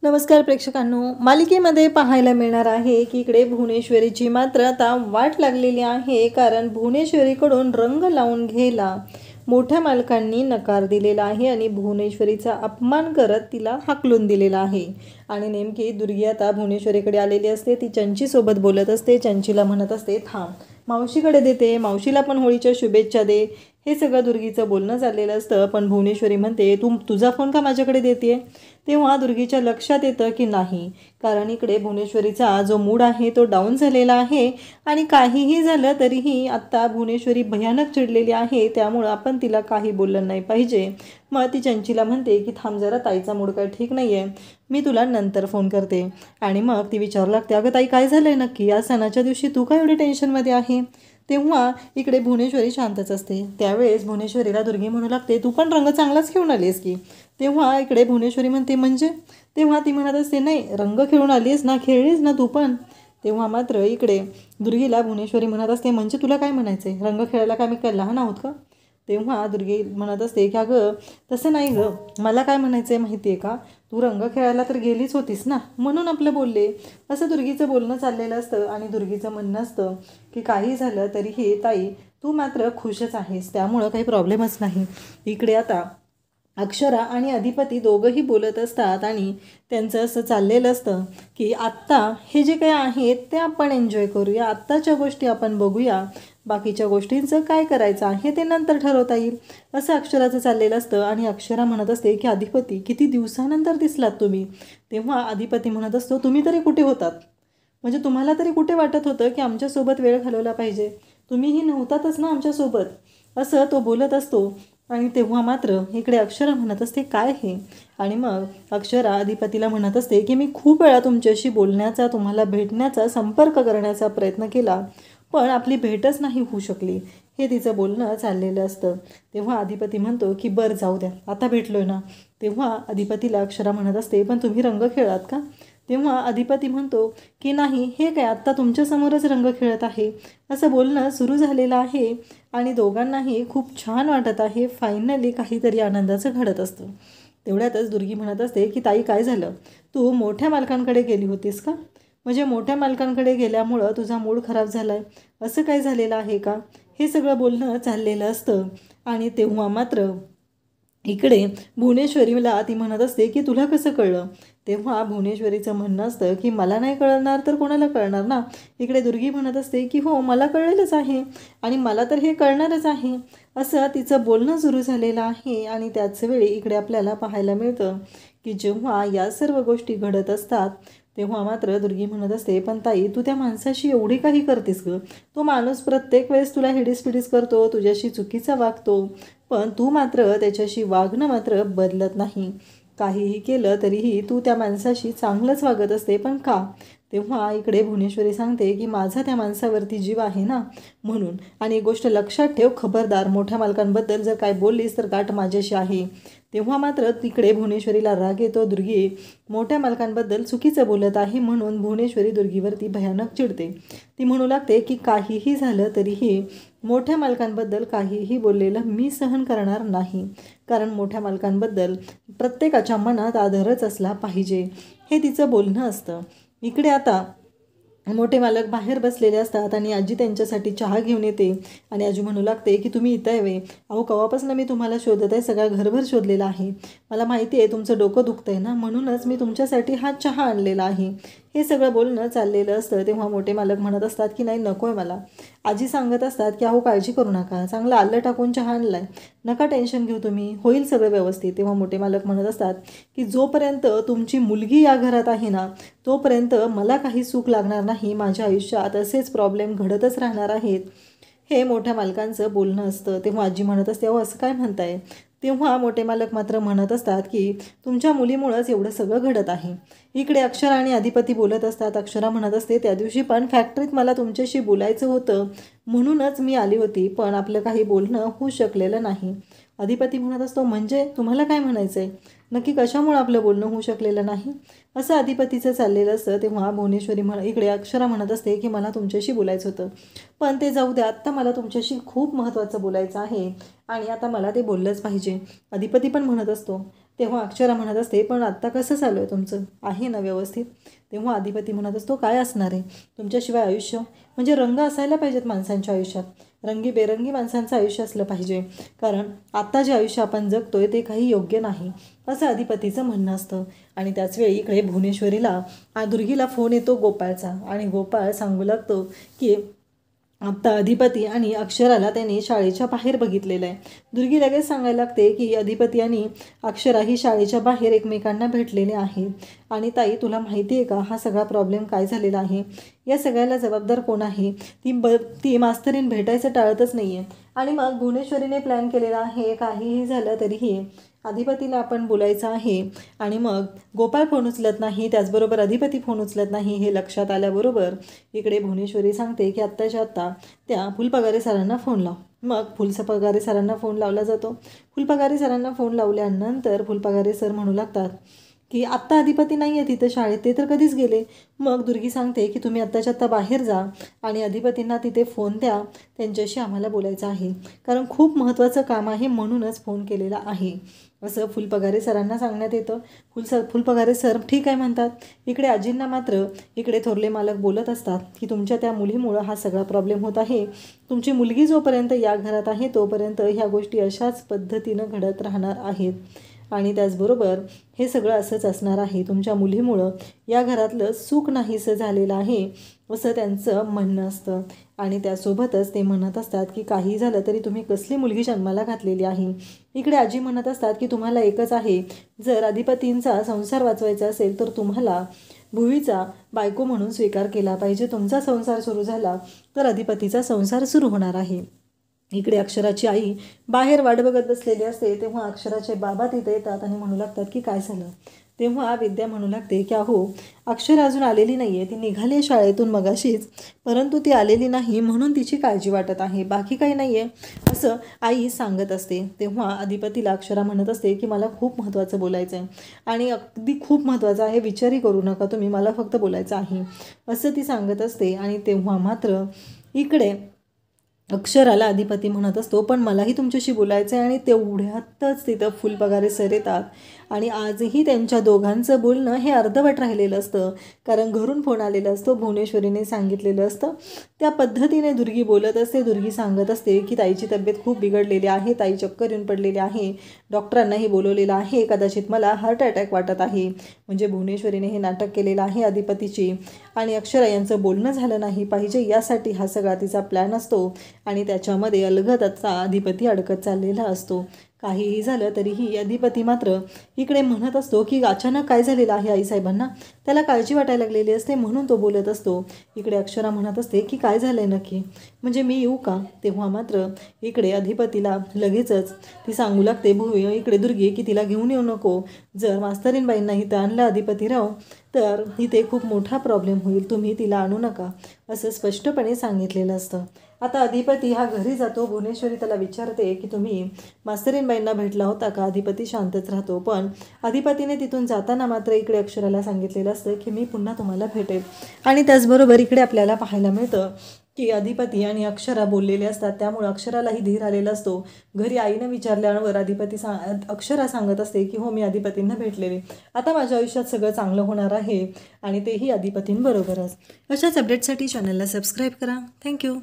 नमस्कार प्रेक्षकांनो, मालिकेमध्ये पाहायला मिळणार आहे की इकडे भुवनेश्वरीची मात्र आता वाट लागलेली आहे, कारण भुवनेश्वरीकडून रंग लावून घ्यायला मोठ्या मालकांनी नकार दिलेला आहे आणि भुवनेश्वरीचा अपमान करत तिला हाकलून दिलेला आहे। आणि नेमकी दुर्गी आता भुवनेश्वरीकडे आलेली असते, ती चंचीसोबत बोलत असते। चंचीला म्हणत असते, थांब मावशीकडे देते, मावशीला पण होळीच्या शुभेच्छा दे। हे सगळं दुर्गीचं बोलणं चाललेलं असतं, पण भुवनेश्वरी म्हणते, तुझा फोन का माझ्याकडे देते? तेव्हा दुर्गीच्या लक्षात येतं की नाही, कारण इकडे भुवनेश्वरीचा जो मूड आहे तो डाऊन झालेला आहे आणि काहीही झालं तरीही आत्ता भुवनेश्वरी भयानक चिडलेली आहे, त्यामुळं आपण तिला काही बोललं नाही पाहिजे। मग ती चंचीला म्हणते की थांब जरा, ताईचा मूड काय ठीक नाही आहे, मी तुला नंतर फोन करते। आणि मग ती विचारू लागते, अगं ताई काय झालं आहे नक्की, या सणाच्या दिवशी तू काय एवढी टेन्शनमध्ये आहे? तेव्हा इकडे भुवनेश्वरी शांतच असते। त्यावेळेस भुवनेश्वरीला दुर्गी म्हणू लागते, तू पण रंग चांगलाच घेऊन आलीस की? तेव्हा इकडे भुवनेश्वरी म्हणते, म्हणजे? तेव्हा ती म्हणत असते, नाही रंग खेळून आलीस ना, खेळलीस ना तू पण? तेव्हा मात्र इकडे दुर्गीला भुवनेश्वरी म्हणत असते, म्हणजे तुला काय म्हणायचं आहे, रंग खेळायला का मी काय लहान आहोत का? तेव्हा दुर्गी म्हणत असते की अगं तसं नाही गं, मला काय म्हणायचं आहे माहिती आहे का, तू रंग खेळायला तर गेलीच होतीस ना, म्हणून आपलं बोलले। असं दुर्गीचं बोलणं चाललेलं असतं आणि दुर्गीचं म्हणणं असतं की काही झालं तरीही ताई तू मात्र खुशच आहेस, त्यामुळं काही प्रॉब्लेमच नाही। इकडे आता अक्षरा आणि अधिपती दोघंही बोलत असतात आणि त्यांचं असं चाललेलं असतं की आत्ता हे जे काही आहेत ते आपण एन्जॉय करूया, आत्ताच्या गोष्टी आपण बघूया, बाकीच्या गोष्टींचं काय करायचं आहे ते नंतर ठरवता येईल, असं अक्षराचं चाललेलं असतं। आणि अक्षरा म्हणत असते की अधिपती किती दिवसानंतर दिसलात तुम्ही? तेव्हा अधिपती म्हणत असतो, तुम्ही तरी कुठे होतात? म्हणजे तुम्हाला तरी कुठे वाटत होतं की आमच्यासोबत वेळ घालवला पाहिजे? तुम्हीही नव्हतातच ना आमच्यासोबत, असं तो बोलत असतो। आणि तेव्हा मात्र इकडे अक्षरा म्हणत असते, काय हे? आणि मग अक्षरा अधिपतीला म्हणत असते की मी खूप वेळा तुमच्याशी बोलण्याचा, तुम्हाला भेटण्याचा, संपर्क करण्याचा प्रयत्न केला, पण आपली भेटच नाही होऊ शकली, हे तिचं बोलणं चाललेलं असतं। तेव्हा अधिपती म्हणतो की बरं जाऊ द्या, आता भेटलोय ना। तेव्हा अधिपतीला अक्षरा म्हणत असते, पण तुम्ही रंग खेळात का? तेव्हा अधिपती म्हणतो की नाही, हे काय आत्ता तुमच्यासमोरच रंग खेळत आहे, असं बोलणं सुरू झालेलं आहे। आणि दोघांनाही खूप छान वाटत आहे, फायनली काहीतरी आनंदाचं घडत असतं। तेवढ्यातच दुर्गी म्हणत असते की ताई काय झालं, तू मोठ्या मालकांकडे गेली होतीस का? म्हणजे मोठ्या मालकांकडे गेल्यामुळं तुझा मूड खराब झाला आहे, असं काय झालेलं आहे का? हे सगळं बोलणं चाललेलं असतं। आणि तेव्हा मात्र इकडे भुवनेश्वरीला ती म्हणत असते की तुला कसं कळलं? तेव्हा भुवनेश्वरीचं म्हणणं असतं की मला नाही कळणार तर कोणाला कळणार ना? इकडे दुर्गी म्हणत असते की हो मला कळलेलंच आहे आणि मला तर हे कळणारच आहे, असं तिचं बोलणं सुरू झालेलं आहे। आणि त्याच वेळी इकडे आपल्याला पाहायला मिळतं की जेव्हा या सर्व गोष्टी घडत असतात तेव्हा मात्र दुर्गी म्हणत असते, पण ताई तू त्या माणसाशी एवढी काही करतेस गं? तो माणूस प्रत्येक वेळेस तुला हिडीस करतो, तुझ्याशी चुकीचा वागतो, पण तू मात्र त्याच्याशी वागणं मात्र बदलत नाही। काहीही केलं तरीही तू त्या माणसाशी चांगलंच वागत असते, पण का? तेव्हा इकडे भुवनेश्वरी सांगते की माझा त्या माणसावरती जीव आहे ना, म्हणून। आणि एक गोष्ट लक्षात ठेव, खबरदार मोठ्या मालकांबद्दल जर काय बोललीस तर गाठ माझ्याशी आहे। तेव्हा मात्र तिकडे भुवनेश्वरीला राग येतो, दुर्गी मोठ्या मालकांबद्दल चुकीचं बोलत आहे म्हणून भुवनेश्वरी दुर्गीवरती भयानक चिडते। ती म्हणू लागते की काहीही झालं तरीही मोठ्या मालकांबद्दल काहीही बोललेलं मी सहन करणार नाही, कारण मोठ्या मालकांबद्दल प्रत्येकाच्या मनात आदरच असला पाहिजे, हे तिचं बोलणं असतं। इकडे आता मोठे मालक बाहेर बसलेले असतात आणि आजी त्यांच्यासाठी चहा घेऊन येते आणि आजी म्हणू लागते की तुम्ही इथं यावे, अहो केव्हापासून मी तुम्हाला शोधत आहे, सगळा घरभर शोधलेला आहे, मला माहिती आहे तुमचं डोकं दुखतं आहे ना, म्हणूनच मी तुमच्यासाठी हा चहा आणलेला आहे। हे सगळं बोलणं चाललेलं असतं। तेव्हा मोठे मालक म्हणत असतात की नाही नको आहे मला। आजी सांगत असतात की अहो काळजी करू नका, चांगला आलं टाकून चहा आणलाय, नका टेन्शन घेऊ तुम्ही, होईल सगळं व्यवस्थित। तेव्हा मोठे मालक म्हणत असतात की जोपर्यंत तुमची मुलगी या घरात आहे ना तोपर्यंत मला काही सुख लागणार नाही, माझ्या आयुष्यात असेच प्रॉब्लेम घडतच राहणार आहेत, हे मोठ्या मालकांचं बोलणं असतं। तेव्हा आजी म्हणत असते, अहो असं काय म्हणताय? तेव्हा मोठे मालक मात्र म्हणत असतात की तुमच्या मुलीमुळंच एवढं सगळं घडत आहे। इकडे अक्षरा आणि अधिपती बोलत असतात। अक्षरा म्हणत असते, त्या दिवशी पण फॅक्टरीत मला तुमच्याशी बोलायचं होतं म्हणूनच मी आली होती, पण आपलं काही बोलणं होऊ शकलेलं नाही। अधिपती म्हणत असतो, म्हणजे तुम्हाला काय म्हणायचं आहे, नक्की कशामुळे आपलं बोलणं होऊ शकलेलं नाही, असं अधिपतीचं चाललेलं असतं। तेव्हा भुवनेश्वरी इकडे अक्षरा म्हणत असते की मला तुमच्याशी बोलायचं होतं, पण ते जाऊ द्या, आत्ता मला तुमच्याशी खूप महत्त्वाचं बोलायचं आहे आणि आता मला ते बोललंच पाहिजे। अधिपती पण म्हणत असतो, तेव्हा अक्षरा म्हणत असते, पण आत्ता कसं चालू आहे तुमचं, आहे ना व्यवस्थित? तेव्हा अधिपती म्हणत असतो, काय असणार आहे तुमच्याशिवाय आयुष्य, म्हणजे रंग असायला पाहिजेत माणसांच्या आयुष्यात, रंगीबेरंगी माणसांचं आयुष्य असलं पाहिजे, कारण आत्ता जे आयुष्य आपण जगतोय ते काही योग्य नाही, असं अधिपतीचं म्हणणं असतं. आणि त्याचवेळी इकडे भुवनेश्वरीला दुर्गीला फोन येतो गोपाळचा, आणि गोपाळ सांगू लागतो की आत्ता अधिपती आणि अक्षराला त्याने शाळेच्या बाहेर बघितलेलं आहे. दुर्गी लगेच सांगायला लागते की अधिपती आणि अक्षरा ही शाळेच्या बाहेर एकमेकांना भेटलेले आहेत. आणि ताई, तुला माहिती आहे का हा सगळा प्रॉब्लेम काय झालेला आहे, या सगळ्याला जबाबदार कोण आहे? ती मास्तरीन भेटायचं टाळतच नाही आहे. आणि मग भुवनेश्वरीने प्लॅन केलेला आहे, काहीही झालं तरीही अधिपतीला आपण बोलायचं आहे. आणि मग गोपाळ फोन उचलत नाही, त्याचबरोबर अधिपती फोन उचलत नाही, हे लक्षात आल्याबरोबर इकडे भुवनेश्वरी सांगते की आत्ताच्या आत्ता त्या फुलपगारे सरांना फोन लाव. मग फुलपगारे सरांना फोन लावला जातो. फुलपगारे सरांना फोन लावल्यानंतर फुलपगारे सर म्हणू लागतात की आत्ता अधिपती नाही आहे तिथं शाळेत, ते तर कधीच गेले. मग दुर्गी सांगते की तुम्ही आत्ताच्या आत्ता बाहेर जा आणि अधिपतींना तिथे फोन द्या, त्यांच्याशी आम्हाला बोलायचं आहे, कारण खूप महत्त्वाचं काम आहे म्हणूनच फोन केलेला आहे, असं फुलपगारे सरांना सांगण्यात येतं. फुलपगारे सर ठीक आहे म्हणतात. इकडे आजींना मात्र इकडे थोरले मालक बोलत असतात की तुमच्या त्या मुलीमुळं हा सगळा प्रॉब्लेम होत आहे, तुमची मुलगी जोपर्यंत या घरात आहे तोपर्यंत ह्या गोष्टी अशाच पद्धतीनं घडत राहणार आहेत. आणि त्याचबरोबर हे सगळं असंच असणार आहे, तुमच्या मुलीमुळं या घरातलं सुख नाहीसं झालेलं आहे, असं त्यांचं म्हणणं असतं. आणि त्यासोबतच ते म्हणत असतात की काही झालं तरी तुम्ही कसली मुलगी जन्माला घातलेली आहे. इकडे आजी म्हणत असतात की तुम्हाला एकच आहे, जर अधिपतींचा संसार वाचवायचा असेल तर तुम्हाला भुवीचा बायको म्हणून स्वीकार केला पाहिजे. तुमचा संसार सुरू झाला तर अधिपतीचा संसार सुरू होणार आहे. इकडे अक्षराची आई बाहेर वाट बघत बसलेली असते. तेव्हा अक्षराचे बाबा तिथे येतात आणि म्हणू लागतात की काय झालं. तेव्हा विद्या म्हणू लागते की अहो, अक्षर अजून आलेली नाही आहे, ती निघाली आहे शाळेतून मगाशीच, परंतु ती आलेली नाही म्हणून तिची काळजी वाटत आहे, बाकी काही नाही आहे, असं आई सांगत असते. तेव्हा अधिपतीला अक्षरा म्हणत असते की मला खूप महत्त्वाचं बोलायचं आहे आणि अगदी खूप महत्त्वाचं आहे, विचारही करू नका तुम्ही, मला फक्त बोलायचं आहे, असं ती सांगत असते. आणि तेव्हा मात्र इकडे अक्षराला अधिपती म्हणत असतो, पण मलाही तुमच्याशी बोलायचं आहे. आणि तेवढ्यातच तिथं फुलपगारे सर येतात आणि आजही त्यांच्या दोघांचं बोलणं हे अर्धवट राहिलेलं असतं, कारण घरून फोन आलेला असतो, भुवनेश्वरीने सांगितलेलं असतं. त्या पद्धतीने दुर्गी बोलत असते. दुर्गी सांगत असते की ताईची तब्येत खूप बिघडलेली आहे, ताई चक्कर येऊन पडलेली आहे, डॉक्टरांनाही बोलवलेलं आहे, कदाचित मला हार्ट अटॅक वाटत आहे. म्हणजे भुवनेश्वरीने हे नाटक केलेलं आहे अधिपतीची, आणि अक्षरा यांचं बोलणं झालं नाही पाहिजे यासाठी हा सगळा तिचा प्लॅन असतो. आणि त्याच्यामध्ये अलगदचा अधिपती अडकत चाललेला असतो. काहीही झालं तरीही अधिपती मात्र इकडे म्हणत असतो की अचानक काय झालेलं आहे आईसाहेबांना, त्याला काळजी वाटायला लागलेली असते म्हणून तो बोलत असतो. इकडे अक्षरा म्हणत असते की काय झालं आहे नक्की, म्हणजे मी येऊ का? तेव्हा मात्र इकडे अधिपतीला लगेचच ती सांगू लागते इकडे दुर्गी की तिला घेऊन येऊ नको, जर मास्तरीनबाईंना इथं आणलं अधिपतीराव तर इथे खूप मोठा प्रॉब्लेम होईल, तुम्ही तिला आणू नका, असं स्पष्टपणे सांगितलेलं असतं. आता अधिपती हा घरी जातो. भुवनेश्वरी त्याला विचारते की तुम्ही मास्तरीनबाईंना भेटला होता का? अधिपती शांतच राहतो. पण अधिपतीने तिथून जाताना मात्र इकडे अक्षराला सांगितलेलं असतं की मी पुन्हा तुम्हाला भेटेल. आणि त्याचबरोबर इकडे आपल्याला पाहायला मिळतं की अधिपती आणि अक्षरा बोललेले असतात, त्यामुळे अक्षरालाही धीर आलेला असतो. घरी आईनं विचारल्यावर अक्षरा सांगत असते की हो, मी अधिपतींना भेटलेले, आता माझ्या आयुष्यात सगळं चांगलं होणार आहे, आणि तेही अधिपतींबरोबरच. अशाच अपडेटसाठी चॅनलला सबस्क्राईब करा. थँक्यू.